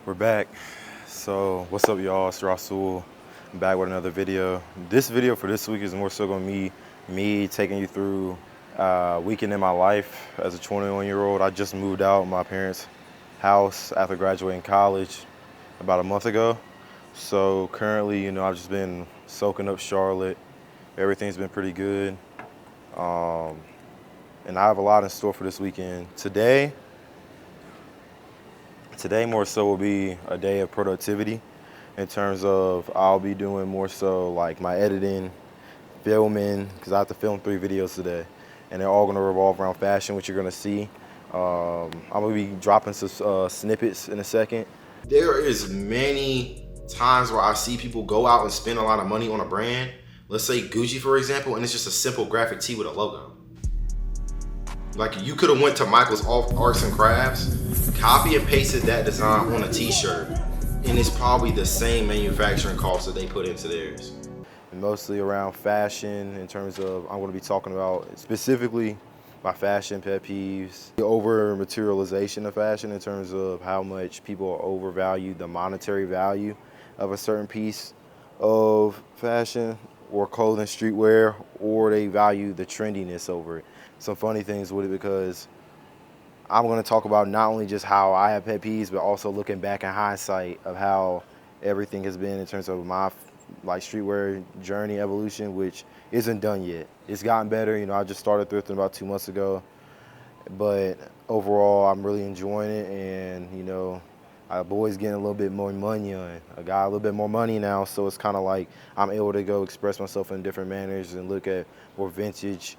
We're back. So what's up, y'all? It's Rasul. I'm back with another video. This video for this week is more so gonna be me taking you through a weekend in my life as a 21-year-old. I just moved out of my parents' house after graduating college about a month ago. So currently, I've just been soaking up Charlotte. Everything's been pretty good. And I have a lot in store for this weekend. Today more so will be a day of productivity in terms of I'll be doing more so like my editing, filming, because I have to film 3 videos today. And they're all gonna revolve around fashion, which you're gonna see. I'm gonna be dropping some snippets in a second. There is many times where I see people go out and spend a lot of money on a brand. Let's say Gucci, for example, and it's just a simple graphic tee with a logo. Like, you could have went to Michael's Arts and Crafts, copy and pasted that design on a t-shirt, and it's probably the same manufacturing cost that they put into theirs. And mostly around fashion, in terms of, I'm gonna be talking about specifically my fashion pet peeves, the over materialization of fashion in terms of how much people overvalue the monetary value of a certain piece of fashion or clothing, streetwear, or they value the trendiness over it. Some funny things with it, because I'm going to talk about not only just how I have pet peeves, but also looking back in hindsight of how everything has been in terms of my streetwear journey evolution, which isn't done yet. It's gotten better. I just started thrifting about 2 months ago, but overall I'm really enjoying it. And our boy's getting a little bit more money on. I got a little bit more money now, so it's kind of like I'm able to go express myself in different manners and look at more vintage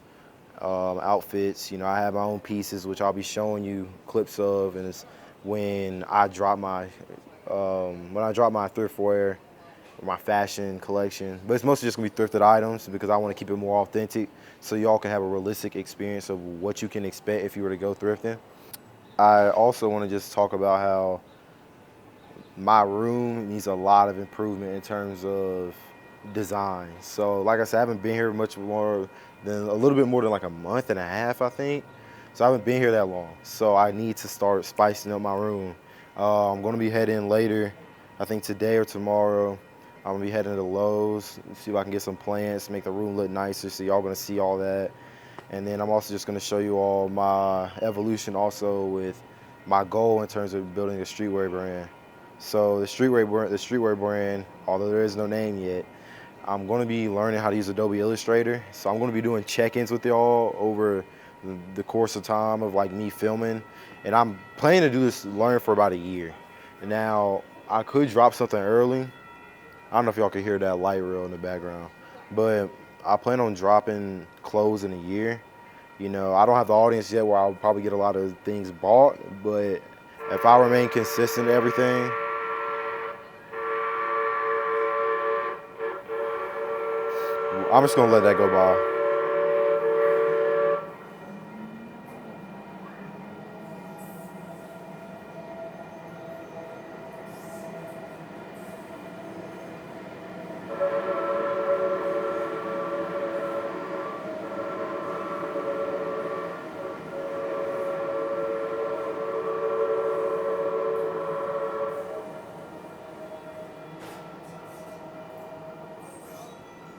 outfits. I have my own pieces, which I'll be showing you clips of, and it's when I drop my thrift wear, or my fashion collection. But it's mostly just gonna be thrifted items because I want to keep it more authentic, so y'all can have a realistic experience of what you can expect if you were to go thrifting. I also want to just talk about how my room needs a lot of improvement in terms of design. So like I said, I haven't been here much more than a little bit more than like a month and a half, I think. So I haven't been here that long. So I need to start spicing up my room. I'm gonna be heading later, I think today or tomorrow. I'm gonna be heading to Lowe's, see if I can get some plants, make the room look nicer, so y'all gonna see all that. And then I'm also just gonna show you all my evolution also with my goal in terms of building a streetwear brand. So the streetwear brand, although there is no name yet, I'm going to be learning how to use Adobe Illustrator. So I'm going to be doing check-ins with y'all over the course of time of like me filming. And I'm planning to do this, learn for about a year. Now, I could drop something early. I don't know if y'all can hear that light rail in the background, but I plan on dropping clothes in a year. I don't have the audience yet where I'll probably get a lot of things bought, but if I remain consistent to everything, I'm just gonna let that go by.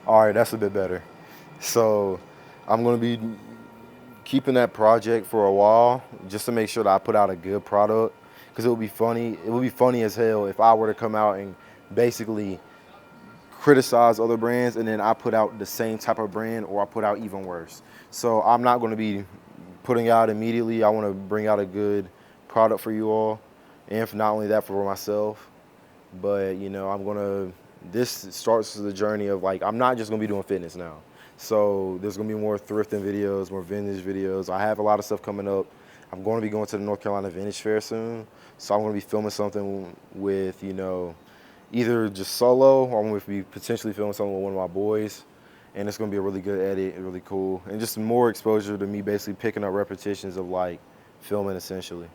All right, that's a bit better. So I'm gonna be keeping that project for a while just to make sure that I put out a good product, because it would be funny. It would be funny as hell if I were to come out and basically criticize other brands and then I put out the same type of brand, or I put out even worse. So I'm not going to be putting out immediately. I want to bring out a good product for you all, and if not only that, for myself. But this starts the journey of like, I'm not just gonna be doing fitness now. So there's gonna be more thrifting videos, more vintage videos. I have a lot of stuff coming up. I'm gonna be going to the North Carolina Vintage Fair soon. So I'm gonna be filming something with, either just solo, or I'm gonna be potentially filming something with one of my boys. And it's gonna be a really good edit, really cool. And just more exposure to me basically picking up repetitions of like filming essentially.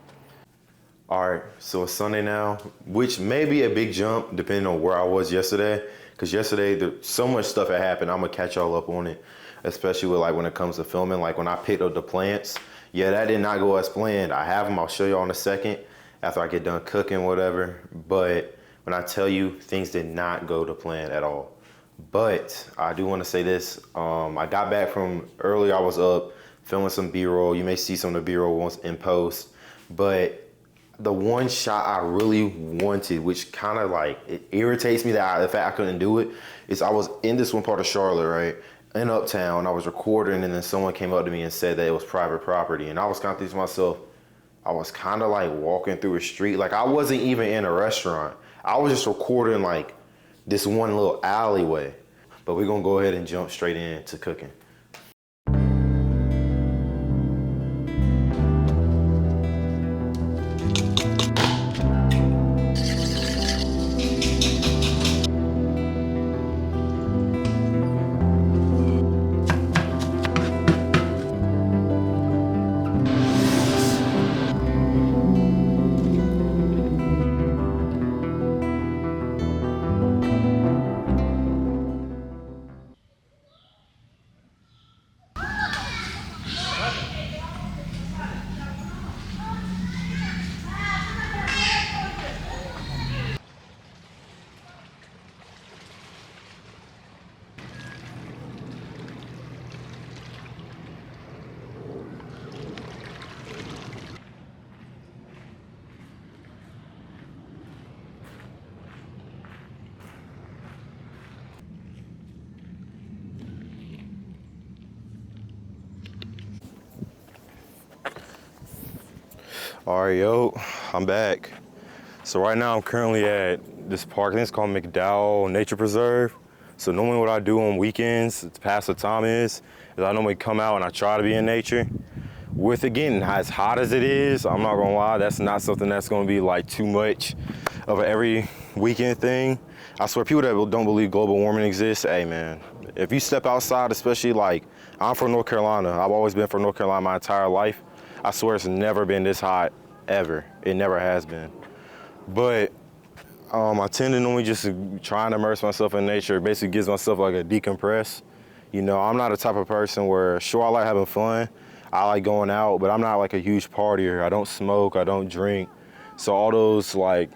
All right, so it's Sunday now, which may be a big jump depending on where I was yesterday. Because yesterday, so much stuff had happened. I'm gonna catch y'all up on it, especially with like when it comes to filming. Like when I picked up the plants, yeah, that did not go as planned. I have them, I'll show y'all in a second. after I get done cooking, whatever. But when I tell you, things did not go to plan at all. But I do want to say this. I got back from earlier. I was up filming some B-roll. You may see some of the B-roll once in post. But the one shot I really wanted, which kind of like, it irritates me that the fact I couldn't do it, is I was in this one part of Charlotte, right? In Uptown, I was recording, and then someone came up to me and said that it was private property. And I was kind of thinking to myself, I was kind of like walking through a street. Like I wasn't even in a restaurant. I was just recording like this one little alleyway. But we're gonna go ahead and jump straight into cooking. All right, yo, I'm back. So right now I'm currently at this park. I think it's called McDowell Nature Preserve. So normally what I do on weekends to pass the time is I normally come out and I try to be in nature. With it getting as hot as it is, I'm not gonna lie, that's not something that's gonna be like too much of an every weekend thing. I swear, people that don't believe global warming exists, hey man, if you step outside, especially like, I'm from North Carolina. I've always been from North Carolina my entire life. I swear it's never been this hot, ever. It never has been. But I tend to normally just try and immerse myself in nature. It basically gives myself like a decompress. You know, I'm not a type of person where, sure, I like having fun. I like going out, but I'm not like a huge partier. I don't smoke, I don't drink. So all those like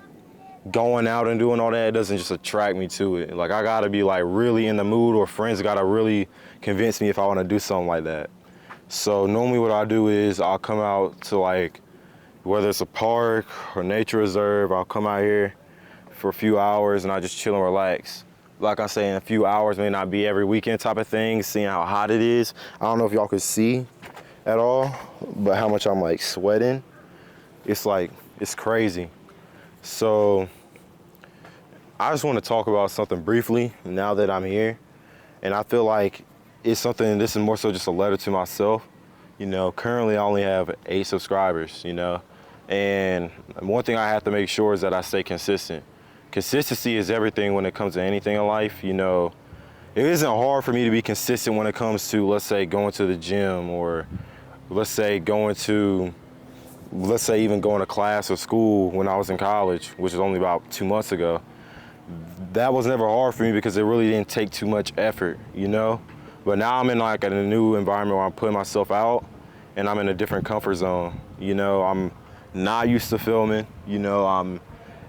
going out and doing all that, it doesn't just attract me to it. Like I gotta be like really in the mood, or friends gotta really convince me if I wanna do something like that. So normally what I do is I'll come out to like, whether it's a park or nature reserve, I'll come out here for a few hours and I just chill and relax. Like I say, in a few hours may not be every weekend type of thing, seeing how hot it is. I don't know if y'all could see at all, but how much I'm like sweating. It's like, it's crazy. So I just want to talk about something briefly now that I'm here. And I feel like it's something, this is more so just a letter to myself. You know, currently I only have 8 subscribers, you know, and one thing I have to make sure is that I stay consistent. Consistency is everything when it comes to anything in life. You know, it isn't hard for me to be consistent when it comes to, let's say, going to the gym, or let's say even going to class or school when I was in college, which is only about 2 months ago. That was never hard for me because it really didn't take too much effort, you know? But now I'm in like a new environment where I'm putting myself out and I'm in a different comfort zone. You know, I'm not used to filming, you know,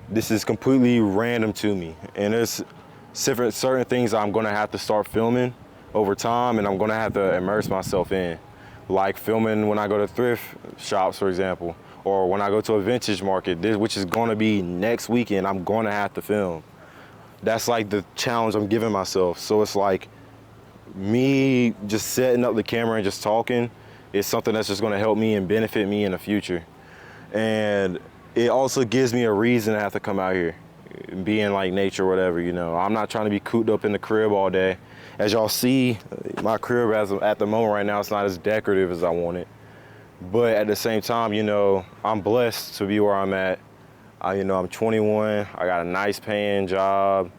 this is completely random to me. And there's certain things I'm gonna have to start filming over time, and I'm gonna have to immerse myself in. Like filming when I go to thrift shops, for example, or when I go to a vintage market, which is gonna be next weekend, I'm gonna have to film. That's like the challenge I'm giving myself. So it's like, me just setting up the camera and just talking is something that's just gonna help me and benefit me in the future. And it also gives me a reason to have to come out here, be in like nature or whatever, you know. I'm not trying to be cooped up in the crib all day. As y'all see, my crib at the moment right now, it's not as decorative as I want it. But at the same time, you know, I'm blessed to be where I'm at. You know, I'm 21, I got a nice paying job.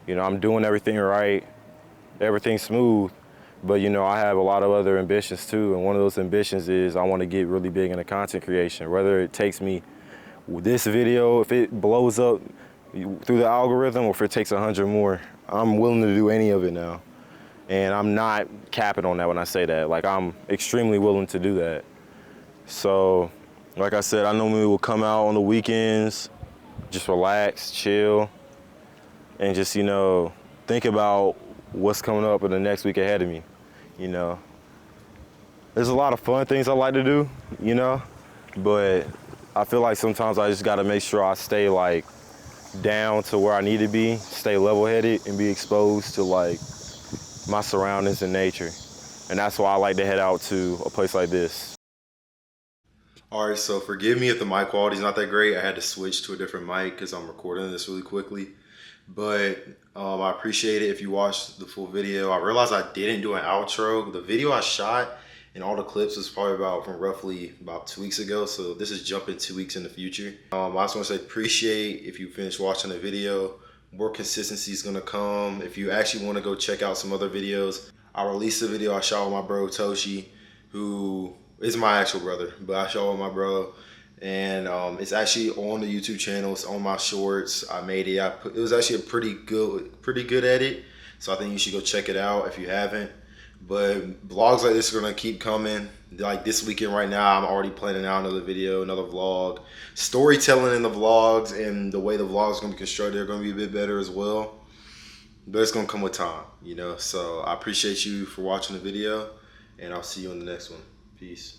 You know, I'm doing everything right. Everything's smooth, but you know, I have a lot of other ambitions too, and one of those ambitions is I want to get really big into content creation. Whether it takes me this video, if it blows up through the algorithm, or if it takes 100 more, I'm willing to do any of it now. And I'm not capping on that when I say that. Like, I'm extremely willing to do that. So Like I said, I normally will come out on the weekends, just relax, chill, and just, you know, think about what's coming up in the next week ahead of me, you know. There's a lot of fun things I like to do, you know, but I feel like sometimes I just gotta make sure I stay like down to where I need to be, stay level-headed, and be exposed to like my surroundings and nature. And that's why I like to head out to a place like this. All right, so forgive me if the mic quality is not that great. I had to switch to a different mic because I'm recording this really quickly. But I appreciate it if you watched the full video. I realized I didn't do an outro. The video I shot and all the clips was probably from roughly about 2 weeks ago. So this is jumping 2 weeks in the future. I just want to say appreciate if you finish watching the video. More consistency is going to come. If you actually want to go check out some other videos, I released a video I shot with my bro Toshi, who is my actual brother, but I shot with my bro. And it's actually on the YouTube channel. It's on my shorts. I made it. It was actually a pretty good edit. So I think you should go check it out if you haven't. But vlogs like this are gonna keep coming. Like this weekend right now, I'm already planning out another video, another vlog. Storytelling in the vlogs and the way the vlogs are gonna be constructed are gonna be a bit better as well. But it's gonna come with time, you know. So I appreciate you for watching the video, and I'll see you in the next one. Peace.